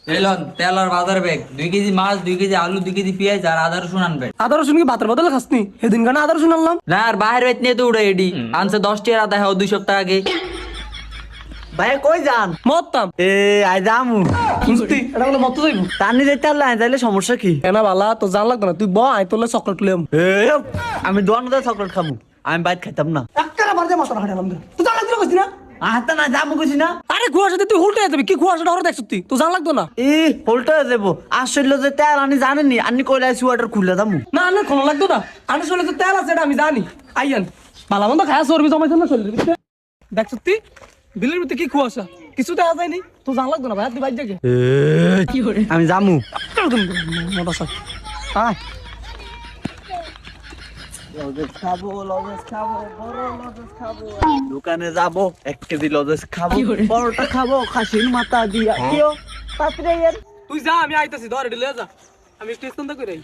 Elon তেল আর বাজার bag 2 KG মাছ 2 KG আলু 2 কেজি পেঁয়াজ আর আদা রসুন আনবে। আদা রসুন কি ভাতের বদলে খাসনি? সেদিন কেন আদা রসুন আনলাম? না আর বাহির বাইত নিয়ে তো উড়ে এডি আনছে 10 টাকা আদা হয় 2 সপ্তাহ আগে। ভাই কই যান? মরতাম। এ আই যামু। বুঝতি এটা বলে মত যাইব। টানি যাইতে পারলে আই যাইলে সমস্যা কি? কেনা বালা তো জান লাগতো না, তুই ব আই তোলে চকলেট লইম। এ আমি দোয়ানোতে চকলেট খামু, আমি বাইট খাইতাম না। একখানা বারজে মাথা হাঁটালাম না, তুই জান লাগতো কইছিস না? আহতা না যামু কইছি না। আরে কুয়াশাতে তুই উল্টে যাবি, কি কুয়াশাটা হরে দেখছ তুই? তো জান লাগতো না? ই হোল্টা যাবো আসলে যে তেল আনি জানেননি আনি কইলা সুয়াটার খুলে দামু। না না কোনো লাগতো না, আনে শরীরে তো তেল আছে এটা আমি জানি। আইয়ান বালা মন্দ খায়া চর্বি জমাইছ না শরীরে, বুঝতে দেখছ তুই বিলের ভিতরে কি কুয়াশা, কিছু দেখা যায়নি। তো জান লাগতো না ভাই, তুই বাইর যাকে আমি যামু। মোটা সাক আয় লজেস খাবো বড় লজেস খাবো, দোকানে যাবো 1 কেজি লজেস খাবো, বড়টা খাবো খাসির মাথা দিয়া। কিও তাড়াতাড়ি আইয়েন। তুই যা, আমি আইতাছি, ধর এটা লয়ে যা, আমি স্টেশন থেকে কইরাই।